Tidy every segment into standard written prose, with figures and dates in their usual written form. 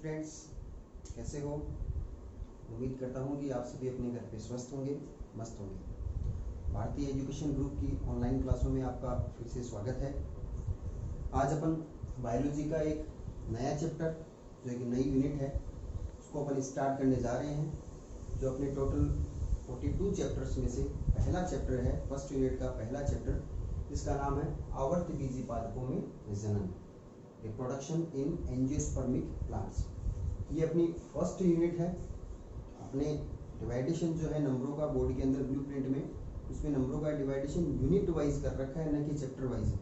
Students, कैसे हो? उम्मीद करता हूँ कि आप सभी अपने घर पे स्वस्थ होंगे, मस्त होंगे। भारतीय एजुकेशन ग्रुप की ऑनलाइन क्लासों में आपका फिर से स्वागत है। आज अपन बायोलॉजी का एक नया चैप्टर, जो एक नई यूनिट है, उसको अपन स्टार्ट करने जा रहे हैं, जो अपने टोटल 42 चैप्टर्स में से पहला चैप्टर है, फर्स्ट यूनिट का पहला चैप्टर, जिसका नाम है आवर्तबीजी पादपों में जनन, रिप्रोडक्शन इन एंजियोस्पर्मिक प्लांट्स। ये अपनी फर्स्ट यूनिट है। अपने डिवाइडेशन जो है नंबरों का बोर्ड के अंदर ब्लूप्रिंट में, उसमें नंबरों का डिवाइडेशन यूनिट वाइज कर रखा है, न कि चैप्टर वाइज।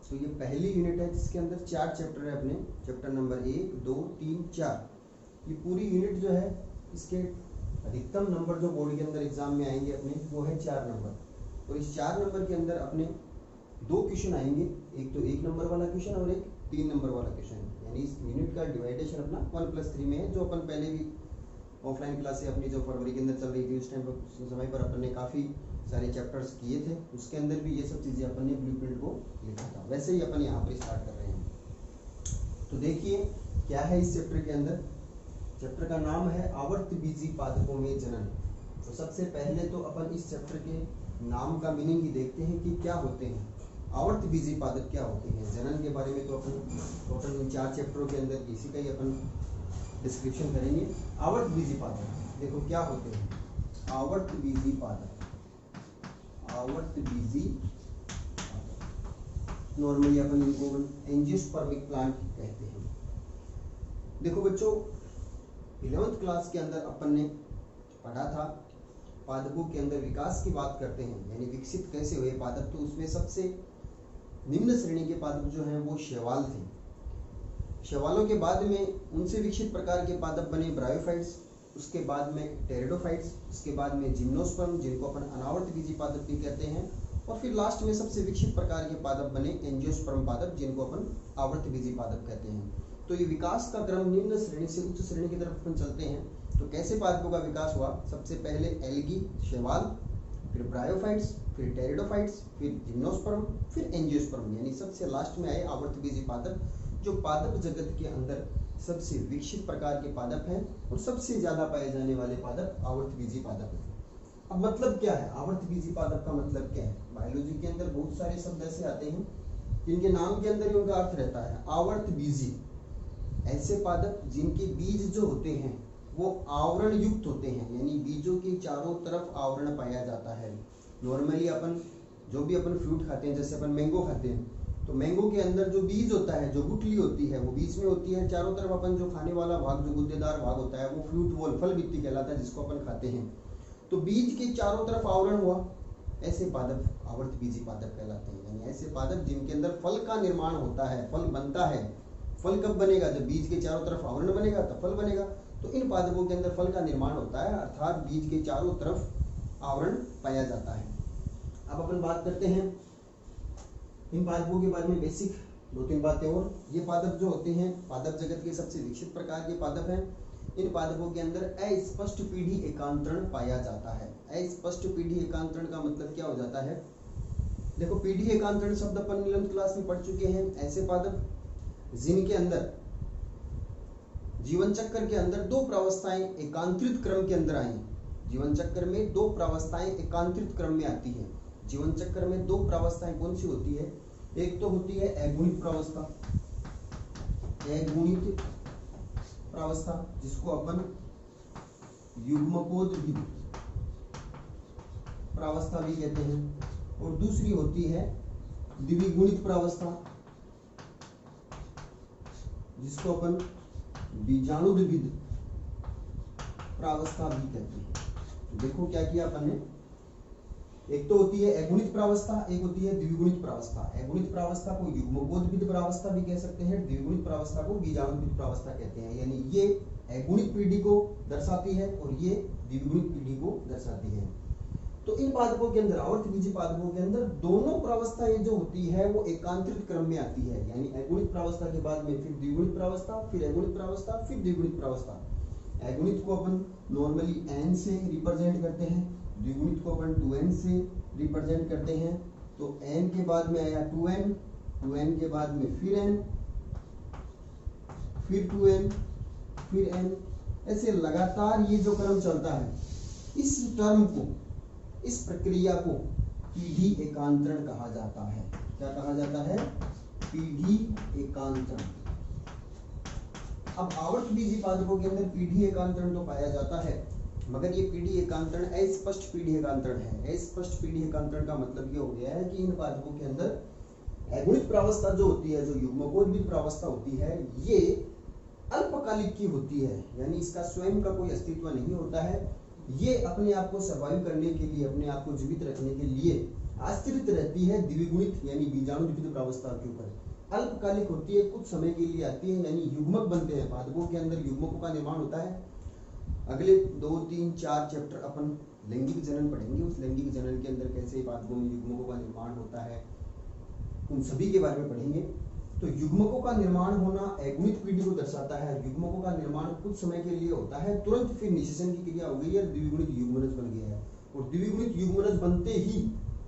तो ये पहली यूनिट है जिसके अंदर 4 चैप्टर है अपने, चैप्टर नंबर 1, 2, 3, 4। ये पूरी यूनिट जो है, इसके अधिकतम नंबर जो बोर्ड के अंदर एग्जाम में आएंगे अपने, वो है 4 नंबर। और इस 4 नंबर के अंदर अपने 2 क्वेश्चन आएंगे, एक तो 1 नंबर वाला क्वेश्चन और एक 3 नंबर वाला क्वेश्चन। यानी इस यूनिट का डिवाइडेशन अपना 1+3 में है, जो अपन पहले भी ऑफलाइन क्लास से अपनी जो फरवरी के अंदर चल रही थी, उस टाइम पर समय पर अपन ने काफ़ी सारे चैप्टर्स किए थे, उसके अंदर भी ये सब चीज़ें अपन ने ब्लूप्रिंट को लिखा था। वैसे ही अपन यहाँ पर स्टार्ट कर रहे हैं। तो देखिए क्या है इस चैप्टर के अंदर। चैप्टर का नाम है आवर्तबीजी पादपों में जनन। तो सबसे पहले तो अपन इस चैप्टर के नाम का मीनिंग ही देखते हैं कि क्या होते हैं आवर्तबीजी पादप, क्या होते हैं। जनन के बारे में तो अपन टोटल इन 4 चैप्टरों के अंदर इसी का ही अपन डिस्क्रिप्शन करेंगे। आवर्तबीजी पादप देखो क्या होते हैं। आवर्तबीजी पादप, आवर्तबीजी नॉर्मली अपन इनको एंजियोस्पर्मिक प्लांट कहते हैं। देखो बच्चों, 11th क्लास के अंदर अपन ने पढ़ा था पादपों के अंदर विकास की बात करते हैं, यानी विकसित कैसे हुए पादप। तो उसमें सबसे निम्न श्रेणी के पादप जो हैं वो शैवाल थे। शैवालों के बाद में उनसे विकसित प्रकार के पादप बने ब्रायोफाइट्स, उसके बाद में टेरिडोफाइट्स, उसके बाद में जिम्नोस्पर्म, जिनको अपन अनावर्तबीजी पादप भी कहते हैं, और फिर लास्ट में सबसे विकसित प्रकार के पादप बने एंजियोस्पर्म पादप, जिनको अपन आवर्तबीजी पादप कहते हैं। तो ये विकास का क्रम निम्न श्रेणी से उच्च श्रेणी की तरफ अपन चलते हैं। तो कैसे पादपों का विकास हुआ? सबसे पहले एल्गी, शैवाल, फिर ब्रायोफाइट्स, फिर टेरिडोफाइट्स, फिर जिम्नोस्पर्म, फिर एंजियोस्पर्म, यानी सबसे लास्ट में आए आवर्तबीजी पादप, जो पादप जगत के अंदर सबसे विकसित प्रकार के पादप हैं और सबसे ज्यादा पाए जाने वाले पादप आवर्तबीजी पादप हैं। अब मतलब क्या है आवर्तबीजी पादप का मतलब क्या है? बायोलॉजी के अंदर बहुत सारे शब्द ऐसे आते हैं जिनके नाम के अंदर ही उनका अर्थ रहता है। आवर्तबीजी ऐसे पादप जिनके बीज जो होते हैं वो आवरण युक्त होते हैं, यानी बीजों के चारों तरफ आवरण पाया जाता है। नॉर्मली अपन जो भी अपन फ्रूट खाते हैं, जैसे अपन मैंगो खाते हैं, तो मैंगो के अंदर जो बीज होता है, जो गुठली होती है, वो बीच में होती है। चारों तरफ अपन जो खाने वाला भाग, जो गुद्देदार भाग होता है, वो फ्रूट वॉल, फल भित्ति कहलाता है, जिसको अपन खाते हैं। तो बीज के चारों तरफ आवरण हुआ, ऐसे पादप आवर्तबीजी पादप कहलाते हैं। यानी ऐसे पादप जिनके अंदर फल का निर्माण होता है, फल बनता है। फल कब बनेगा? जब बीज के चारों तरफ आवरण बनेगा तब फल बनेगा। तो इन पादपों के अंदर फल का निर्माण होता है, अर्थात बीज के चारों तरफ आवरण पाया जाता है। अब अपन बात करते हैं इन पादपों के बारे में, बेसिक 2-3 बातें और। ये पादप जो होते हैं पादप जगत के सबसे विकसित प्रकार के पादप हैं। इन पादपों के अंदर अस्पष्ट पीढ़ी एकांतरण पाया जाता है। अस्पष्ट पीढ़ी एकांतरण का मतलब क्या हो जाता है? देखो, पीढ़ी एकांतरण शब्द अपन 11th क्लास में पढ़ चुके हैं। ऐसे पादप जिनके अंदर जीवन चक्र के अंदर 2 प्रावस्थाएं एकांतरित क्रम के अंदर आई। जीवन चक्र में 2 प्रावस्थाएं एकांतरित क्रम में आती हैं। जीवन चक्र में 2 प्रावस्थाएं कौन सी होती है? एक तो होती है अगुणित प्रावस्था, अगुणित प्रावस्था, जिसको अपन युग्मकोद्भिद प्रावस्था भी कहते हैं, और दूसरी होती है द्विगुणित प्रावस्था, जिसको अपन बीजाणुद्भिद प्रावस्था भी कहते हैं। देखो क्या किया अपन ने, एक तो होती है अगुणित प्रावस्था, एक होती है द्विगुणित प्रावस्था। अगुणित प्रावस्था को युग्मकोद्भिद प्रावस्था भी कह सकते हैं, द्विगुणित प्रावस्था को बीजाणुद्भिद प्रावस्था कहते हैं। यानी ये अगुणित पीढ़ी को दर्शाती है और ये द्विगुणित पीढ़ी को दर्शाती है। तो इन पादपों के अंदर, आवर्तबीजी पादपों के अंदर, दोनों प्रावस्थाएं जो होती है वो एकांतरित क्रम में आती है। यानी अगुणित प्रावस्था के बाद में फिर द्विगुणित प्रावस्था, फिर अगुणित प्रावस्था, फिर द्विगुणित प्रावस्था। अगुणित को अपन नॉर्मली n से रिप्रेजेंट करते हैं, द्विगुणित को अपन 2n से रिप्रेजेंट करते हैं। तो n के बाद में आया 2n, 2n के बाद में फिर n, फिर 2n, फिर n, ऐसे लगातार ये जो क्रम चलता है, इस टर्म को, इस प्रक्रिया को पीढ़ी एकांतरण कहा जाता है। क्या कहा जाता है? पीढ़ी एकांतरण। अब आवर्त बीजी पादपों के अंदर पीढ़ी एकांतरण तो पाया जाता है, मगर ये पीढ़ी एकांतरण अस्पष्ट पीढ़ी एकांतरण है। अस्पष्ट पीढ़ी एकांतरण का मतलब ये हो गया है कि इन पादपों के अंदर अगुणित प्रावस्था जो होती है, जो युग्मकोद्भिद प्रावस्था होती है, ये अल्पकालिक की होती है, यानी इसका स्वयं का कोई अस्तित्व नहीं होता है। ये अपने आप को सर्वाइव करने के लिए, अपने आप को जीवित रखने के लिए आश्रित रहती है द्विगुणित यानी बीजाणुद्वितीय प्रावस्था के ऊपर। अल्पकालिक होती है, कुछ समय के लिए आती है, यानी युग्मक बनते हैं। पादपों के अंदर युग्मकों का निर्माण होता है। अगले 2, 3, 4 चैप्टर अपन लैंगिक जनन पढ़ेंगे। उस लैंगिक जनन के अंदर कैसे पादपों में युग्मकों का निर्माण होता है, उन सभी के बारे में पढ़ेंगे। तो युग्मकों का निर्माण होना अगुणित पीढ़ी को दर्शाता है। युग्मकों का निर्माण कुछ समय के लिए होता है, तुरंत फिर निषेचन की क्रिया हो गई है, द्विगुणित युग्मनज बन गया है, और द्विगुणित युग्मनज बनते ही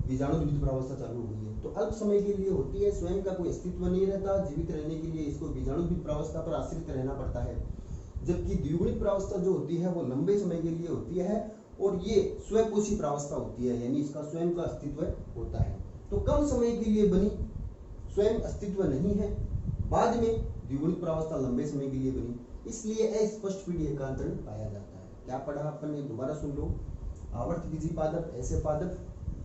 बीजाणुद्वितीय प्रावस्था चालू हो गई है। तो अल्प समय के लिए होती है, स्वयं का कोई अस्तित्व नहीं रहता, जीवित रहने के लिए इसको बीजाणुद्वितीय प्रावस्था पर आश्रित रहना पड़ता है। जबकि द्विगुणित प्रावस्था जो होती है वो लंबे समय के लिए होती है, और ये स्वयंपोषी प्रावस्था होती है, यानी इसका स्वयं का अस्तित्व होता है। तो कम समय के लिए बनी, स्वयं अस्तित्व नहीं है, बाद में द्विगुणित प्रावस्था लंबे समय के लिए बनी, इसलिए अस्पष्ट पीढ़ी एकांतरण पाया जाता है। क्या पढ़ा अपन ने? दोबारा सुन लो। आवर्त बीजी पादप ऐसे पादप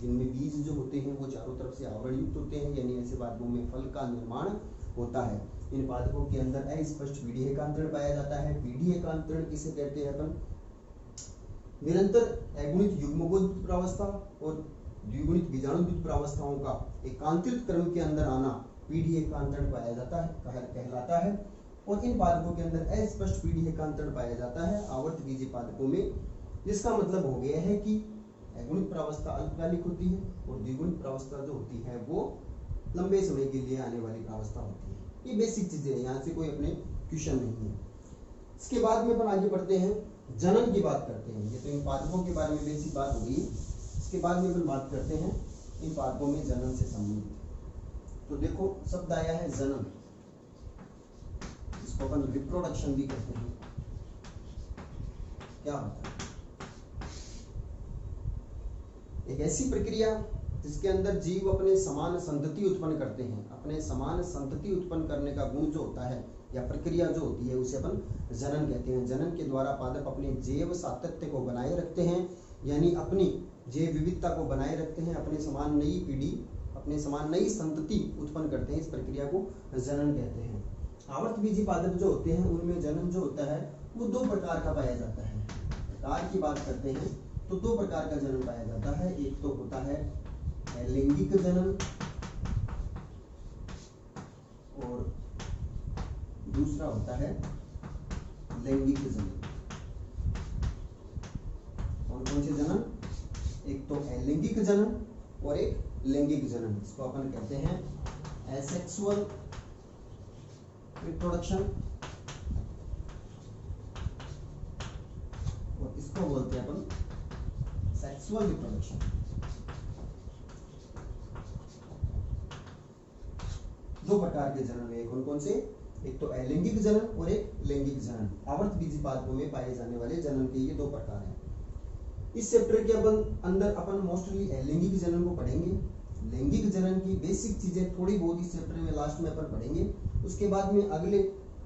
जिनमें बीज जो होते हैं वो चारों तरफ से आवरण युक्त होते हैं, यानी ऐसे पादपों में फल का निर्माण होता है। इन पादपों के अंदर अस्पष्ट पीढ़ी एकांतरण पाया जाता है। पीढ़ी एकांतरण किसे कहते हैं अपन? निरंतर अगुणित युग्मकोद्भिद प्रावस्था और द्विगुणित बीजाणुद्वितीय प्रावस्थाओं का एकांतरित क्रम के अंदर आना पीढ़ी एकांतरण पाया जाता है, कहलाता है। और इन पादपों के अंदर अस्पष्ट पीढ़ी एकांतरण पाया जाता है आवर्त बीजी पादपों में, जिसका मतलब हो गया है कि अगुणित प्रावस्था अल्पकालिक होती है और द्विगुणित प्रावस्था जो होती है वो लंबे समय के लिए आने वाली प्रावस्था होती है। ये बेसिक चीजें हैं, यहाँ से कोई अपने क्वेश्चन नहीं है। इसके बाद में अपन आगे बढ़ते हैं, जनन की बात करते हैं। ये तो इन पादपों के बारे में बेसिक बात होगी। इसके बाद में अपन बात करते हैं इन पादपों में जनन से संबंधित। तो देखो शब्द आया है जनन, इसको अपन रिप्रोडक्शन भी कहते हैं। क्या होता है? एक ऐसी प्रक्रिया जिसके अंदर जीव अपने समान संतति उत्पन्न करते हैं। अपने समान संतति उत्पन्न करने का गुण जो होता है या प्रक्रिया जो होती है उसे अपन जनन कहते हैं। जनन के द्वारा पादप अपने जैव सातत्य को बनाए रखते हैं, यानी अपनी जैव विविधता को बनाए रखते हैं, अपने समान नई पीढ़ी, अपने समान नई संतति उत्पन्न करते हैं। इस प्रक्रिया को जनन कहते हैं। आवर्त बीजी पादप जो होते हैं उनमें जनन जो होता है वो 2 प्रकार का पाया जाता है। प्रकार की बात करते हैं तो 2 प्रकार का जनन पाया जाता है। एक तो होता है लैंगिक जनन और दूसरा होता है लैंगिक जनन। कौन कौन से जनन? एक तो अलैंगिक जनन और एक लैंगिक जनन। इसको अपन कहते हैं एसेक्सुअल रिप्रोडक्शन और इसको बोलते हैं अपन सेक्सुअल रिप्रोडक्शन। 2 प्रकार के जनन है। कौन कौन से? एक तो अलैंगिक जनन और एक लैंगिक जनन। आवर्त बीजी पादपों में पाए जाने वाले जनन के ये 2 प्रकार हैं। इस चैप्टर के अंदर अपन मोस्टली लैंगिक जनन को पढ़ेंगे। लैंगिक जनन की बेसिक चीजें थोड़ी बहुत इस चैप्टर में लास्ट में अपन पढ़ेंगे। उसके बाद में अगले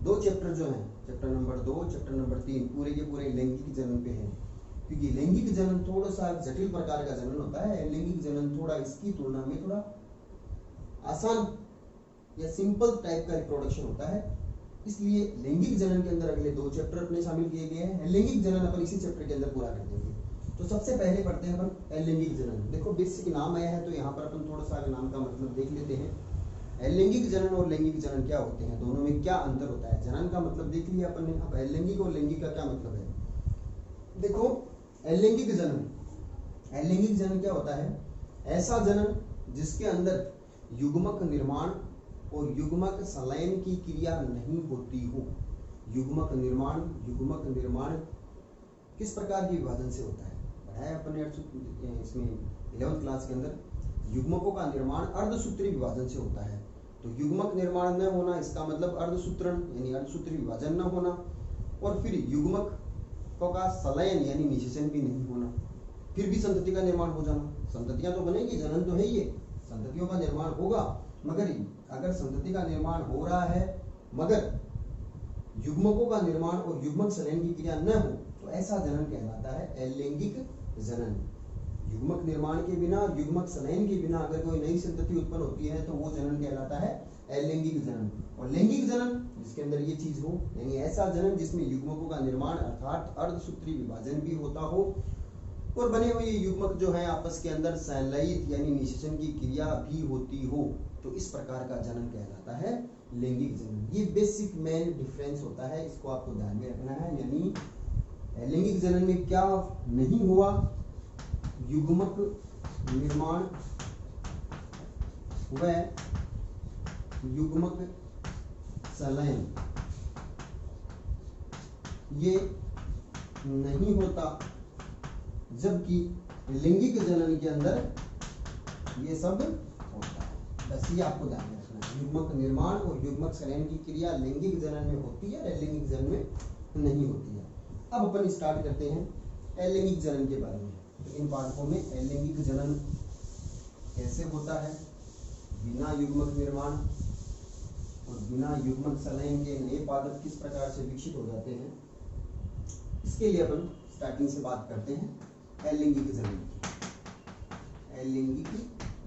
2 चैप्टर जो हैं, चैप्टर नंबर 2, चैप्टर नंबर 3, पूरे के पूरे लैंगिक जनन पे हैं, क्योंकि लैंगिक जनन थोड़ा सा जटिल प्रकार का जनन होता है। लैंगिक जनन थोड़ा इसकी तुलना में थोड़ा आसान या सिंपल टाइप का रिप्रोडक्शन होता है, इसलिए लैंगिक जनन के अंदर अगले 2 चैप्टर अपने शामिल किए गए हैं। लैंगिक जनन अपन इसी चैप्टर के अंदर पूरा कर देंगे। तो सबसे पहले पढ़ते हैं अपन अलैंगिक जनन। देखो बेसिक नाम आया है तो यहाँ पर अपन थोड़ा सा नाम का मतलब देख लेते हैं। अलैंगिक जनन और लैंगिक जनन क्या होते हैं, दोनों में क्या अंतर होता है। जनन का मतलब देख लिया अपन ने, अब अलैंगिक और लैंगिक का क्या मतलब है। देखो अलैंगिक जनन क्या होता है? ऐसा जनन जिसके अंदर युग्मक निर्माण और युग्मक संलयन की क्रिया नहीं होती हो। युग्मक निर्माण किस प्रकार के विभाजन से होता है? पढ़ाया अपन ने इसमें 11th क्लास के अंदर। युग्मकों का निर्माण अर्धसूत्री विभाजन से होता है। तो युग्मक निर्माण न होना इसका मतलब अर्धसूत्रण यानी अर्धसूत्री विभाजन न होना। और फिर युग्मक का संलयन यानी निषेचन भी नहीं होना, फिर भी संतति का निर्माण हो जाना। संततियां तो बनेगी, जनन तो है ही, संततियों का निर्माण होगा, मगर अगर संतति का निर्माण हो रहा है मगर युग्मकों का निर्माण और युग्मक संलयन की क्रिया न हो तो ऐसा जनन कहलाता है अलैंगिक जनन। युग्मक निर्माण के बिना और युग्मक संलयन के बिना अगर कोई नई संतति उत्पन्न होती है तो वो जनन कहलाता है अलैंगिक जनन। और लैंगिक जनन जिसके अंदर ये चीज हो, यानी ऐसा जनन जिसमें युग्मकों का निर्माण अर्थात अर्धसूत्री विभाजन भी होता हो और बने हुए युग्मक जो है आपस के अंदर संलयित यानी निषेचन की क्रिया भी होती हो, तो इस प्रकार का जनन कहलाता है लैंगिक जनन। ये बेसिक मेन डिफरेंस होता है, इसको आपको ध्यान में रखना है। यानी लैंगिक जनन में क्या नहीं हुआ, युग्मक निर्माण व युग्मक संलयन ये नहीं होता, जबकि लैंगिक जनन के अंदर ये सब होता है। बस ये आपको ध्यान में रखना है, युग्मक निर्माण और युग्मक संलयन की क्रिया लैंगिक जनन में होती है, अलैंगिक जनन में नहीं होती है। अब अपन स्टार्ट करते हैं अलैंगिक जनन के बारे में। तो इन पाठों में अलैंगिक जनन कैसे होता है, बिना युग्मक निर्माण और बिना युग्मक संलयन के नए पादप किस प्रकार से विकसित हो जाते हैं, इसके लिए अपन स्टार्टिंग से बात करते हैं अलैंगिक जनन की। अलैंगिक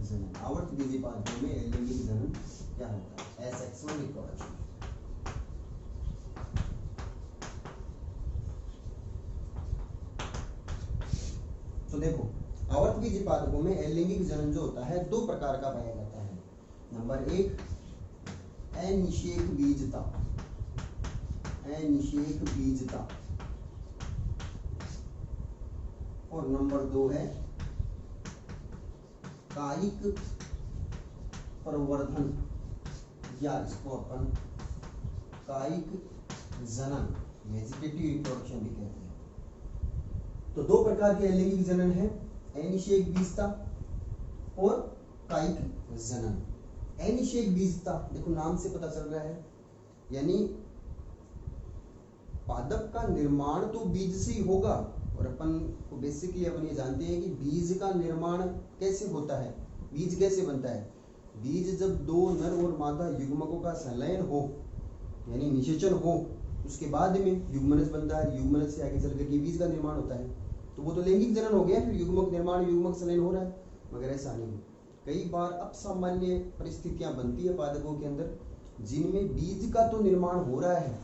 जनन आवर्त बीजी पादपों में अलैंगिक जनन क्या होता है, एसेक्सुअल रिप्रोडक्शन। तो देखो आवर्त बीजी पादपों में अलैंगिक जनन जो होता है दो प्रकार का पाया जाता है। नंबर एक अनिषेक बीजता, अनिषेक बीजता, और नंबर दो है कायिक प्रवर्धन या इसको अपन कायिक जनन वेजिटेटिव रिप्रोडक्शन भी कहते हैं। तो दो प्रकार के अलैंगिक जनन है, अनिषेक बीजता और कायिक जनन। अनिषेक बीजता देखो नाम से पता चल रहा है, यानी पादप का निर्माण तो बीज से ही होगा, और अपन को बेसिकली अपन ये जानते हैं कि बीज का निर्माण कैसे होता है, बीज कैसे बनता है। बीज जब दो नर और मादा युग्मकों का संलयन हो यानी निषेचन हो, उसके बाद में युग्मनज बनता है, युग्मनज से आगे चल करके बीज का निर्माण होता है, तो वो तो लैंगिक जनन हो गया। फिर युग्मक निर्माण युग्मक संलयन हो रहा है, मगर ऐसा नहीं। कई बार असामान्य परिस्थितियां बनती है पादपों के अंदर जिनमें बीज का तो निर्माण हो रहा है,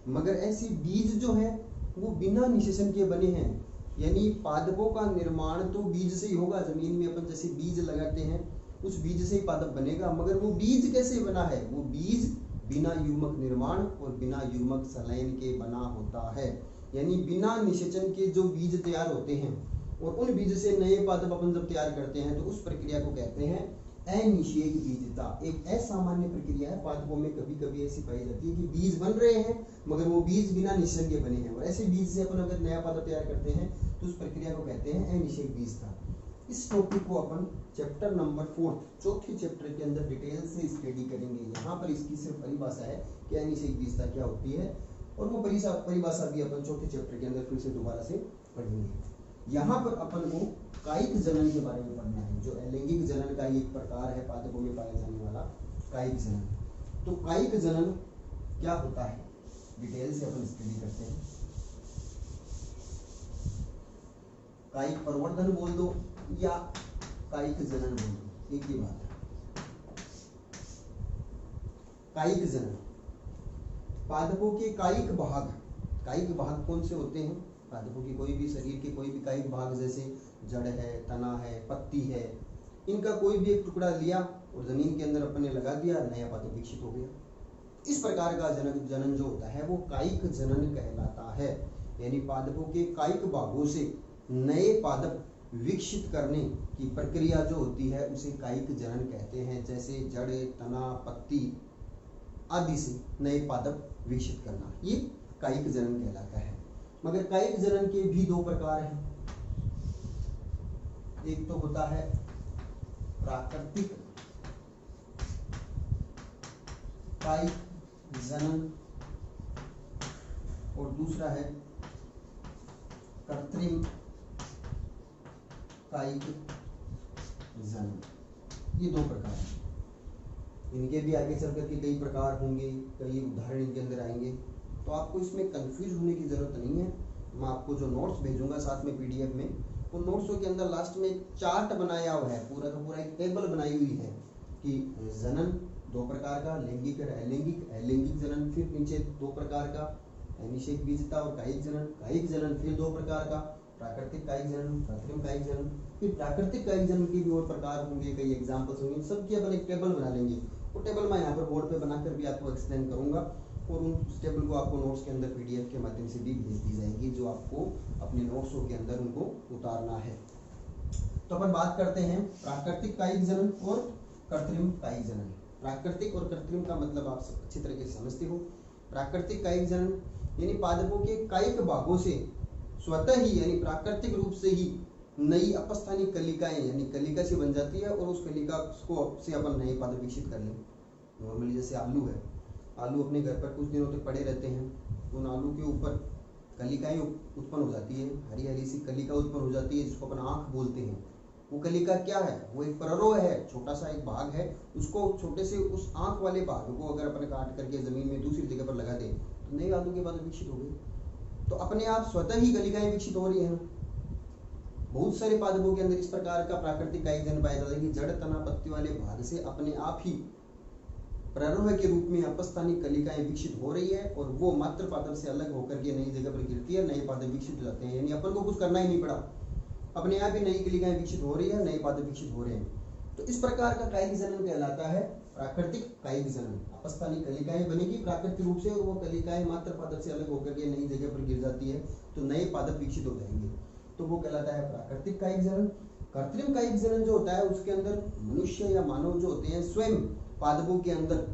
मगर ऐसे बीज जो है वो बिना निषेचन के बने हैं। यानी पादपों का निर्माण तो बीज से ही होगा, जमीन में अपन जैसे बीज लगाते हैं उस बीज से ही पादप बनेगा, मगर वो बीज कैसे बना है, वो बीज बिना युग्मक निर्माण और बिना युग्मक संलयन के बना होता है। यानी बिना निषेचन के जो बीज तैयार होते हैं और उन बीज से नए पादप अपन जब तैयार करते हैं तो उस प्रक्रिया को कहते हैं अनिषेक बीजता। एक असामान्य प्रक्रिया है, पादपों में कभी कभी ऐसी पाई जाती है कि बीज बन रहे हैं मगर वो बीज बिना निषेचन के बने हैं, और ऐसे बीज से अपन अगर नया पादप तैयार करते हैं तो उस प्रक्रिया को कहते हैं अनिषेक बीजता। इस टॉपिक को अपन चैप्टर नंबर 4 चौथे चैप्टर के अंदर डिटेल से स्टडी करेंगे। यहाँ पर इसकी सिर्फ परिभाषा है कि अनिषेक बीजता क्या होती है, और वो परिभाषा भी अपन चौथे चैप्टर के अंदर फिर से दोबारा से पढ़ेंगे। यहाँ पर अपन को कायिक जनन के बारे में पढ़ना है, जो अलैंगिक जनन का एक प्रकार है पादपों में पाया जाने वाला कायिक जनन। तो कायिक जनन क्या होता है डिटेल से अपन स्टडी करते हैं। कायिक प्रवर्धन बोल दो या कायिक जनन बोल दो, एक ही बात है। कायिक जनन पादपों के कायिक भाग कौन से होते हैं, पादपों की कोई भी शरीर के कोई भी कायिक भाग जैसे जड़ है, तना है, पत्ती है, इनका कोई भी एक टुकड़ा लिया और जमीन के अंदर अपन ने लगा दिया, नया पादप विकसित हो गया। इस प्रकार का जनन जो होता है वो कायिक जनन कहलाता है। यानी पादपों के कायिक भागों से नए पादप विकसित करने की प्रक्रिया जो होती है उसे कायिक जनन कहते हैं। जैसे जड़, तना, पत्ती आदि से नए पादप विकसित करना, ये कायिक जनन कहलाता है। मगर कायिक जनन के भी दो प्रकार हैं। एक तो होता है प्राकृतिक कायिक जनन और दूसरा है कृत्रिम कायिक जन्म। ये दो प्रकार हैं। इनके भी आगे चल करके कई प्रकार होंगे, कई उदाहरण इनके अंदर आएंगे, तो आपको इसमें कंफ्यूज होने की जरूरत नहीं है। मैं आपको जो नोट्स भेजूंगा साथ में पीडीएफ में, उन नोट्सों के अंदर लास्ट में एक चार्ट बनाया हुआ है, पूरा का पूरा एक टेबल बनाई हुई है कि जनन दो प्रकार का, लैंगिक और अलैंगिक, अलैंगिक जनन फिर नीचे दो प्रकार का, अनिषेक बीजता और कायिक जनन, कायिक जनन फिर दो प्रकार का, प्राकृतिक कायिक जनन, कृत्रिम कायिक जनन, फिर प्राकृतिक कायिक जनन के भी और प्रकार होंगे, कई एग्जांपल्स होंगे, सबकी अपन एक टेबल बना लेंगे। वो टेबल मैं यहाँ पर बोर्ड पे बनाकर भी आपको एक्सप्लेन करूंगा और उस टेबल को आपको नोट्स के अंदर पीडीएफ के माध्यम से भी भेज दी जाएगी, जो आपको अपने नोट्सों के अंदर उनको उतारना है। तो अपन बात करते हैं प्राकृतिक कायिक जनन और कृत्रिम कायिक जनन। प्राकृतिक और कृत्रिम का मतलब आप सब अच्छी तरीके से समझते हो। प्राकृतिक कायिक जनन यानी पादपों के कायिक भागों से स्वतः ही यानी प्राकृतिक रूप से ही नई अपस्थानिक कलिकाएं यानी कलिका से बन जाती है और उस कलिका को से अपन नए पादप विकसित कर लें। नॉर्मली जैसे आलू है, आलू अपने घर पर कुछ दिनों तक पड़े रहते हैं, उन आलू के ऊपर कलिकाएं उत्पन्न हो जाती है, हरी हरी सी कलिका उत्पन्न हो जाती है, जिसको अपन आँख बोलते हैं। वो कलिका क्या है? वो एक प्ररोह है, छोटा सा एक भाग है। उसको छोटे से उस आँख वाले भाग को अगर अपन काट करके जमीन में दूसरी जगह पर लगा दें तो नए आलू के पादप विकसित हो गए। तो अपने आप स्वतः ही कलिकाएं विकसित हो रही हैं। बहुत सारे पादपों के अंदर इस प्रकार का प्राकृतिक कायिक जनन पाया जाता है कि जड़ तना पत्ती वाले भाग से अपने आप ही प्ररोह के रूप में अपस्थानिक कलिकाएं विकसित हो रही है और वो मात्र पादप से अलग होकर के नई जगह पर गिरती है, नए पादप विकसित हो जाते हैं। यानी अपन को कुछ करना ही नहीं पड़ा, अपने आप ही नई कलिकाएं विकसित हो रही है, नए पादप विकसित हो रहे हैं। तो इस प्रकार का कायिक जनन कहलाता है प्राकृतिक कायिक जनन। अपस्थानिक कलिकाएं बनेगी प्राकृतिक रूप से और वो कलिकाएं मात्र पादप से अलग होकर के नई जगह पर गिर जाती है, तो नए पादप विकसित हो जाएंगे, तो वो कहलाता है प्राकृतिक कायिक जनन। कृत्रिम कायिक जनन जो होता है उसके अंदर मनुष्य या मानव जो होते हैं स्वयं पादपों के अंदर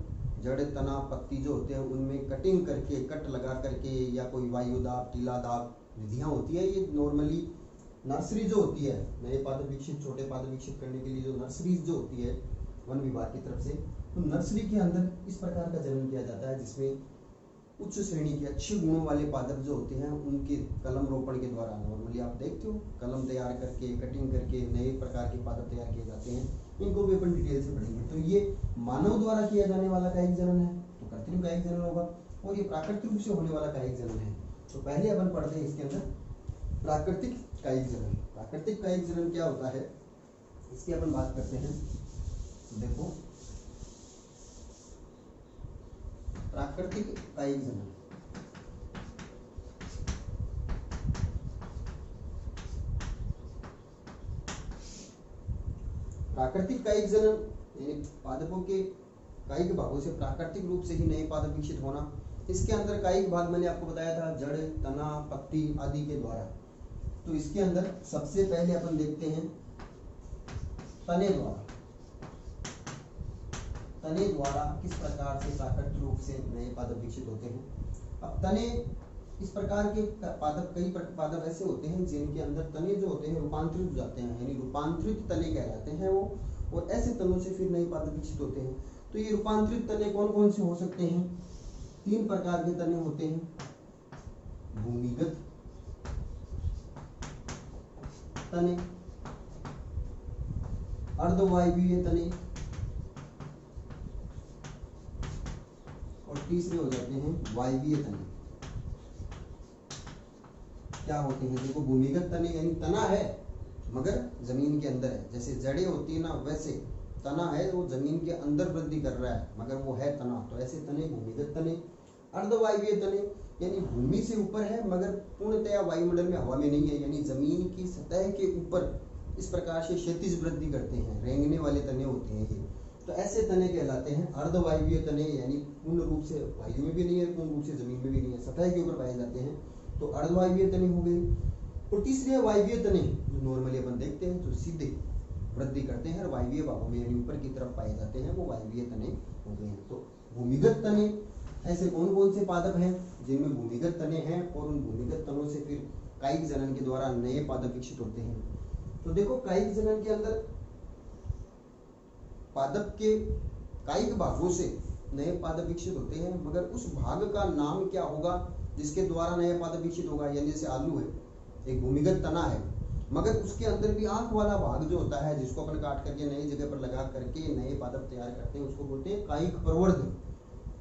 जड़ तना पत्ती जो होते हैं उनमें कटिंग करके, कट लगा करके या कोई वायु दाब टीला दाब विधियां होती है। ये नॉर्मली नर्सरी जो होती है नए पादप विकसित, छोटे पादप विकसित करने के लिए जो नर्सरीज जो होती है वन विभाग की तरफ से, तो नर्सरी के अंदर इस प्रकार का जनन किया जाता है जिसमें उच्च श्रेणी के अच्छे गुणों वाले पादप जो होते हैं उनके कलम रोपण के द्वारा, नॉर्मली आप देखते हो कलम तैयार करके कटिंग करके नए प्रकार के पादप तैयार किए जाते हैं। इनको भी अपन डिटेल से पढ़ेंगे। तो ये मानव द्वारा किया जाने वाला कायिक जनन है तो कृत्रिम कायिक जनन होगा, और ये प्राकृतिक रूप से होने वाला कायिक जनन है। तो पहले अपन पढ़ते हैं इसके अंदर प्राकृतिक कायिक जनन। प्राकृतिक कायिक जनन क्या होता है इसकी अपन बात करते हैं। देखो प्राकृतिक कायिक जनन, प्राकृतिक कायिक जनन यानी पादपों के कायिक भागों से प्राकृतिक रूप से ही नए पादप विकसित होना। इसके अंदर कायिक भाग मैंने आपको बताया था जड़ तना पत्ती आदि के द्वारा। तो इसके अंदर सबसे पहले अपन देखते हैं तने द्वारा। तने द्वारा किस प्रकार से प्राकृतिक रूप से नए पादप विकसित होते हैं। अब तने इस प्रकार के पादप, कई पादप ऐसे होते हैं जिनके अंदर तने जो होते हैं रूपांतरित हो जाते हैं, यानी रूपांतरित तने कहलाते हैं वो, और ऐसे तनों से फिर नए पादप विकसित होते हैं। तो ये रूपांतरित तने कौन कौन से हो सकते हैं? 3 प्रकार के तने होते हैं, भूमिगत तने, अर्धवायवीय तने और तीसरे हो जाते हैं वायवीय तने। क्या होते हैं? देखो भूमिगत तने यानी तना है मगर जमीन के अंदर है, जैसे जड़ें होती है ना वैसे तना है वो जमीन के अंदर वृद्धि कर रहा है मगर वो है तना, तो ऐसे तने भूमिगत तने। अर्धवायवीय तने यानी भूमि से ऊपर है मगर पूर्णतया वायुमंडल में हवा में नहीं है, यानी जमीन की सतह के ऊपर इस प्रकार से क्षैतिज वृद्धि करते हैं, रेंगने वाले तने होते हैं ये। तो ऐसे तने कहलाते हैं अर्धवायवीय तने, यानी पूर्ण रूप से वायु में भी नहीं है, पूर्ण रूप से जमीन में भी नहीं है, सतह के ऊपर पाए जाते हैं, तो अर्धवायवीय तने हो गए। और तीसरे वायवीय तने जो नॉर्मली अपन देखते हैं जो सीधे वृद्धि करते हैं और वायवीय भागों में यानी ऊपर की तरफ पाए जाते हैं, वो वायवीय तने हो गए। तो भूमिगत तने ऐसे कौन कौन से पादप हैं जिनमें भूमिगत तने हैं और उन भूमिगत तनों से फिर कायिक जनन के द्वारा नए पादप विकसित होते हैं। तो देखो कायिक जनन के अंदर पादप के कायिक भागों से नए पादप विकसित होते हैं, मगर उस भाग का नाम क्या होगा जिसके द्वारा नया पादप विकसित होगा, यानी जैसे आलू है, एक भूमिगत तना है, मगर उसके अंदर भी आंख वाला भाग जो होता है, जिसको अपन काट करके नई जगह पर लगा करके नए पादप तैयार करते हैं, उसको बोलते हैं कायिक प्रवर्धन,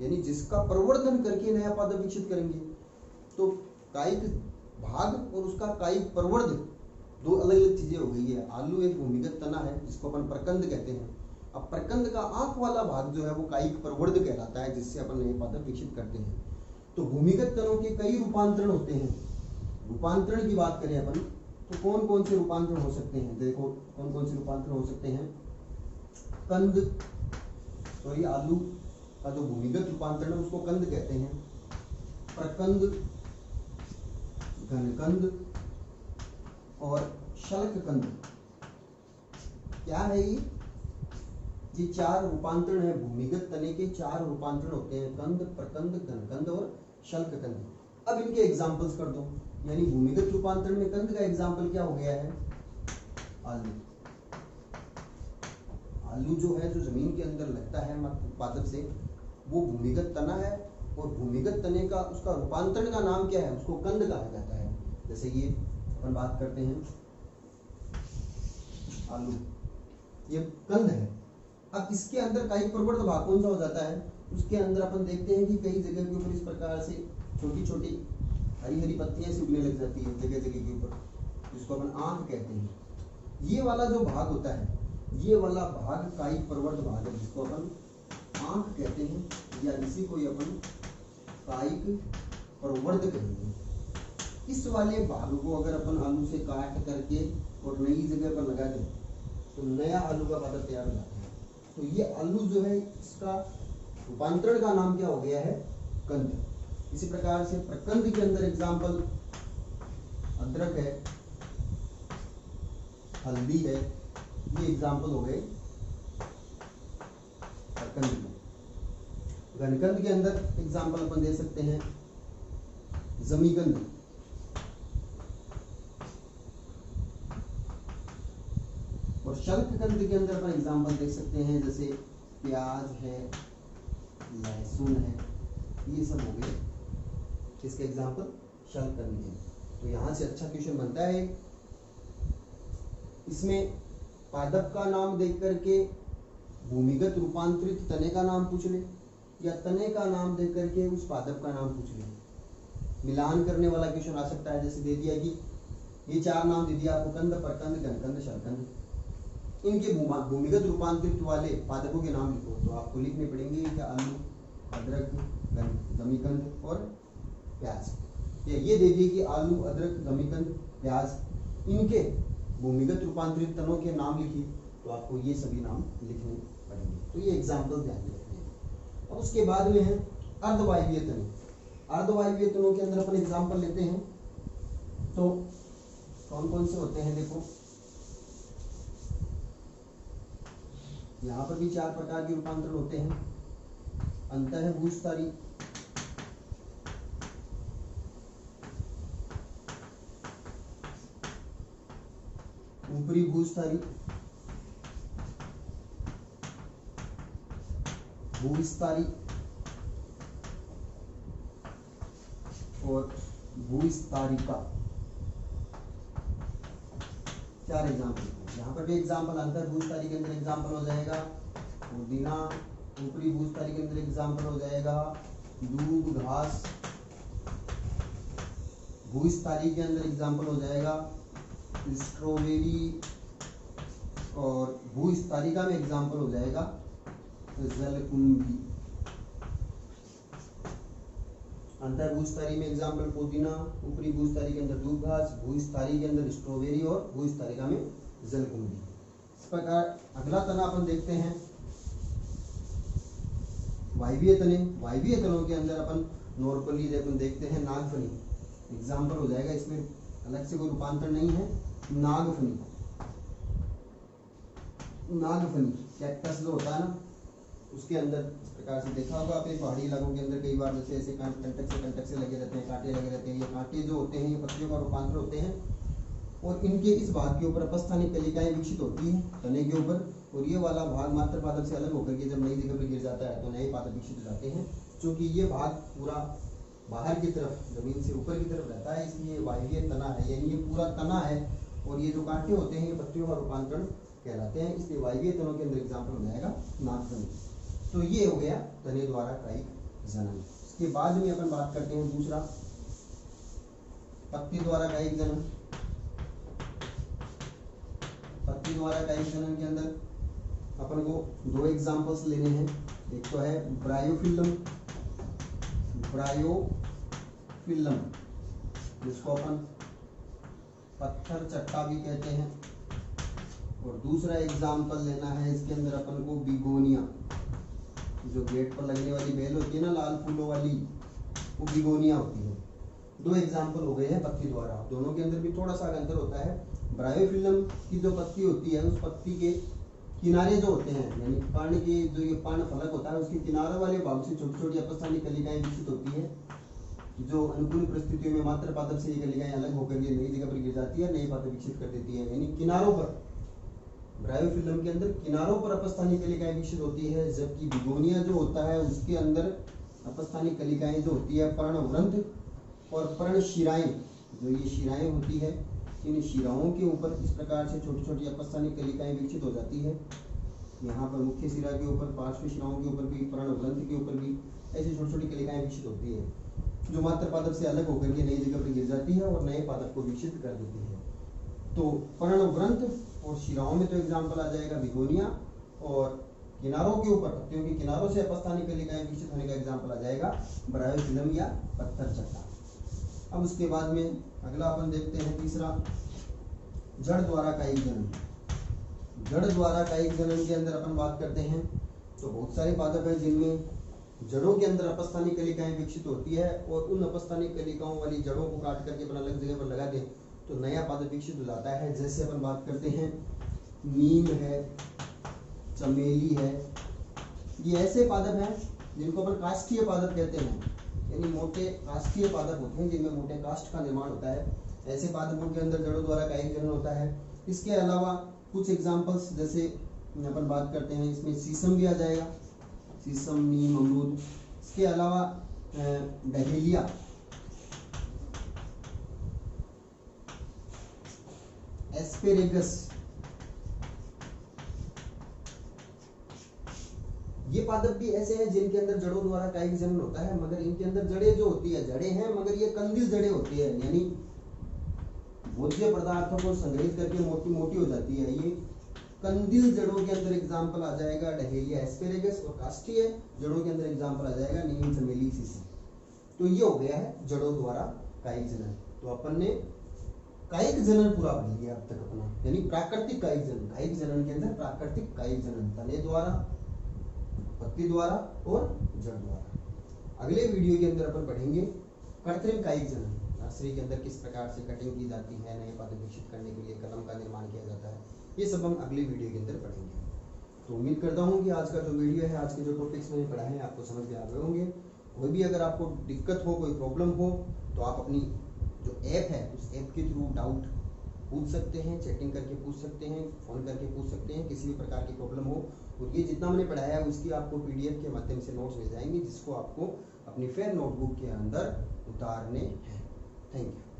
यानी जिसका प्रवर्धन करके नया पादप विकसित करेंगे। तो कायिक भाग और उसका कायिक प्रवर्धन दो अलग अलग चीजें हो गई है। आलू एक भूमिगत तना है जिसको अपन प्रकंद कहते हैं। अब प्रकंद का आंख वाला भाग जो है वो कायिक प्रवर्ध कहलाता है, जिससे अपन नए पादप विकसित करते हैं। तो भूमिगत तनों के कई रूपांतरण होते हैं। रूपांतरण की बात करें अपन तो कौन कौन से रूपांतरण हो सकते हैं, देखो कौन कौन से रूपांतरण हो सकते हैं। कंद, तो ये आलू का जो भूमिगत रूपांतरण है उसको कंद कहते हैं। प्रकंद, घनकंद और शल्ककंद। क्या है ये चार रूपांतरण है। भूमिगत तने के चार रूपांतरण होते हैं, कंद, प्रकंद, घनकंद और शल्ककंद। अब इनके एग्जांपल्स कर दो, यानी भूमिगत रूपांतरण में कंद का एग्जांपल क्या हो गया है, आलू। आलू जो है, जो जमीन के अंदर लगता है पादप से, वो भूमिगत तना है, और भूमिगत तने का उसका रूपांतरण का नाम क्या है, उसको कंद कहा जाता है। जैसे ये अपन बात करते हैं आलू, ये कंद है। अब इसके अंदर कायिक प्रवर्ध भाग कौन सा हो जाता है, उसके अंदर अपन देखते हैं कि कई जगह के ऊपर इस प्रकार से छोटी छोटी हरी हरी पत्तियां से उगने लग जाती है जगह जगह के ऊपर, जिसको अपन आंख कहते हैं। ये वाला जो भाग होता है, ये वाला भाग कायिक प्रवर्ध भाग है, जिसको अपन आंख कहते हैं, या इसी को अपन कायिक प्रवर्ध कहेंगे। इस वाले भाग को अगर अपन आलू से काट करके और नई जगह पर लगा दें तो नया आलू का पादप तैयार हो जाता है। तो ये आलू जो है, इसका रूपांतरण का नाम क्या हो गया है, कंद। इसी प्रकार से प्रकंद के अंदर एग्जाम्पल अदरक है, हल्दी है, ये एग्जाम्पल हो गए प्रकंद में। घनकंद के अंदर एग्जाम्पल अपन दे सकते हैं जमीकंद, और शल्ककंद के अंदर अपन एग्जाम्पल देख सकते हैं जैसे प्याज है, लहसुन है, ये सब हो गए इसके एग्जाम्पल शल्ककंद है। तो यहाँ से अच्छा क्वेश्चन बनता है, इसमें पादप का नाम देख करके भूमिगत रूपांतरित तने का नाम पूछ ले, या तने का नाम देख करके उस पादप का नाम पूछ ले। मिलान करने वाला क्वेश्चन आ सकता है, जैसे दे दिया कि ये चार नाम दे दिया आपको, कंद, प्रकंद, घनकंद, शल्ककंद। इनके भूमिगत रूपांतरित वाले पादपों के नाम लिखो, तो आपको लिखने पड़ेंगे कि आलू, अदरक, जमीकंद और प्याज। ये दे दिए कि आलू, अदरक, जमीकंद, प्याज, इनके भूमिगत रूपांतरित तनों के नाम लिखिए, तो आपको ये सभी नाम लिखने पड़ेंगे। तो ये एग्जाम्पल ध्यान में रखने हैं। और उसके बाद में है अर्धवायवीय तने। अर्धवायवीय तनों के अंदर अपन एग्जाम्पल लेते हैं, तो कौन कौन से होते हैं, देखो यहाँ पर भी चार प्रकार के रूपांतरण होते हैं। अंतःभूस्थारी, ऊपरी भूस्थारी, भूविस्तारी और भूविस्तारिका। चार एग्जाम्पल। यहाँ पर भी एग्जाम्पल अंतर्भूस्थारी के अंदर एग्जाम्पल हो जाएगा पुदीना, ऊपरी भूस्थारी के अंदर एग्जाम्पल हो जाएगा दूब, घास, भूस्थारी के अंदर एग्जाम्पल हो जाएगा स्ट्रॉबेरी, और भूस्थारिका में एग्जाम्पल हो जाएगा जलकुंभी। अंतर्भूस्थारी में एग्जाम्पल पुदीना, ऊपरी भूस्थारी के अंदर दूब घास, भूस्थारी के अंदर स्ट्रॉबेरी और भूस्थारिका में जलकुंभी। इस प्रकार अगला तना अपन देखते हैं वायवीय तने। वायवीय तनों के अंदर अपन नॉर्मली अपन देखते हैं नागफनी, एग्जाम्पल हो जाएगा, इसमें अलग से कोई रूपांतर नहीं है। नागफनी, नागफनी कैक्टस जो होता है ना, उसके अंदर इस प्रकार से देखा होगा आपने पहाड़ी इलाकों के अंदर कई बार जैसे ऐसे कंटक से लगे रहते हैं, कांटे लगे रहते हैं। ये कांटे जो होते हैं ये पत्तियों का रूपांतर होते हैं, और इनके इस भाग के ऊपर अपस्थानिक कलिकाएं विकसित होती हैं तने के ऊपर, और ये वाला भाग मात्र पादप से अलग होकर के जब नई जगह पर गिर जाता है तो नए पादप विकसित हो जाते हैं। क्योंकि ये भाग पूरा बाहर की तरफ, जमीन से ऊपर की तरफ रहता है, इसलिए वायवीय तना है, यानी ये पूरा तना है और ये जो कांटे होते हैं ये पत्तियों का रूपांतरण कहलाते हैं, इसलिए वायवीय तनों के अंदर एग्जाम्पल हो जाएगा नागफनी। तो ये हो गया तने द्वारा कायिक जनन। इसके बाद में अपन बात करते हैं दूसरा, पत्ती द्वारा कायिक जनन। पत्ती द्वारा कायिक जनन के अंदर अपन को दो एग्जांपल्स लेने हैं। एक तो है ब्रायोफिल्लम, ब्रायोफिल्लम जिसको अपन पत्थर चट्टा भी कहते हैं, और दूसरा एग्जांपल लेना है इसके अंदर अपन को बिगोनिया, जो गेट पर लगने वाली बेल होती है ना लाल फूलों वाली, वो बिगोनिया होती है। दो एग्जांपल हो गए हैं पत्ती द्वारा। दोनों के अंदर भी थोड़ा सा अंतर होता है। ब्रायोफिल्लम की जो पत्ती होती है उस पत्ती के किनारे जो होते हैं, यानी पर्ण के जो ये पर्ण फलक होता है उसके किनारों वाले भाग से छोटी छोटी अपस्थानिक कलिकाएं विकसित होती है, जो अनुकूल परिस्थितियों में मात्र पादप से ये कलिकाएं अलग होकर के नई जगह पर गिर जाती है, नई पादप विकसित कर देती है। यानी किनारों पर, ब्रायोफिल्लम के अंदर किनारों पर अपस्थानिक कलिकाएं विकसित होती है, जबकि बिगोनिया जो होता है उसके अंदर अपस्थानिक कलिकाएं जो होती है पर्णवृंत और पर्णशिराएं, जो ये शिराएं होती है, इन शिराओं के ऊपर इस प्रकार से छोटी छोटी अपस्थानिक कलिकाएं विकसित हो जाती है। यहाँ पर मुख्य शिरा के ऊपर, पार्श्व शिराओं के ऊपर भी, पर्णवृंत के ऊपर भी ऐसी छोटी छोटी कलिकाएं विकसित होती है, जो मात्र पादप से अलग होकर के नई जगह पर गिर जाती है और नए पादप को विकसित कर देती है। तो पर्णवृंत और शिराओं में तो एग्जाम्पल आ जाएगा बिगोनिया, और किनारों के ऊपर, पत्तियों के किनारों से अपस्थानिक कलिकाएं विकसित होने का एग्जाम्पल आ जाएगा ब्रायोफिल्लम या पत्थर चट्टा। अब उसके बाद में अगला अपन देखते हैं तीसरा, जड़ द्वारा कायिक जनन। जड़ द्वारा कायिक जनन के अंदर अपन बात करते हैं तो बहुत सारे पादप है जिनमें जड़ों के अंदर अपस्थानिक कलिकाएं विकसित होती है, और उन अपस्थानिक कलिकाओं वाली जड़ों को काट करके अपन अलग जगह पर लगा दें तो नया पादप विकसित हो जाता है। जैसे अपन बात करते हैं नीम है, चमेली है, ये ऐसे पादप हैं जिनको अपन काष्ठीय पादप कहते हैं, यानी मोटे काष्ठीय पादप होते हैं जिनमें मोटे काष्ठ का निर्माण होता है। ऐसे पादपों के अंदर जड़ों द्वारा कायिक जनन होता है। इसके अलावा कुछ एग्जांपल्स, जैसे अपन बात करते हैं इसमें शीशम भी आ जाएगा, शीशम, नीम, अमरूद। इसके अलावा डहेलिया, एस्पेरेगस, ये पादप भी ऐसे हैं जिनके अंदर जड़ों द्वारा कायिक जनन होता है, मगर इनके अंदर जड़ें जो होती है, जड़ें हैं मगर ये कंदिल जड़ें होती है, यानी भोज्य पदार्थों को संग्रहित करके मोटी मोटी हो जाती है। ये कंदिल जड़ों के अंदर एग्जाम्पल आ जाएगा डहेलिया, एस्पेरेगस, और काष्ठीय जड़ों के अंदर एग्जाम्पल आ जाएगा नीम, चमेली, शीशम। तो ये हो गया है जड़ों द्वारा कायिक जनन। तो अपन ने कायिक जनन पूरा पढ़ लिया अब तक अपना, यानी प्राकृतिक कायिक जनन। कायिक जनन के अंदर प्राकृतिक कायिक जनन तने द्वारा, पत्ती द्वारा और जड़ द्वारा। अगले वीडियो के अंदर अपन पढ़ेंगे कृत्रिम कायिक जनन। नर्सरी के अंदर किस प्रकार से कटिंग की जाती है, नए पादप विकसित करने के लिए कलम का निर्माण किया जाता है, ये सब हम अगले वीडियो के अंदर पढ़ेंगे। तो उम्मीद करता हूँ कि आज का जो वीडियो है, आज के जो टॉपिक्स मैंने पढ़ा है आपको समझ में आ गए होंगे। कोई भी अगर आपको दिक्कत हो, कोई प्रॉब्लम हो, तो आप अपनी जो ऐप है उस ऐप के थ्रू डाउट पूछ सकते हैं, चैटिंग करके पूछ सकते हैं, फ़ोन करके पूछ सकते हैं, किसी भी प्रकार की प्रॉब्लम हो। और ये जितना मैंने पढ़ाया है उसकी आपको PDF के माध्यम से नोट्स मिल जाएंगे, जिसको आपको अपनी फेयर नोटबुक के अंदर उतारने हैं। Thank you.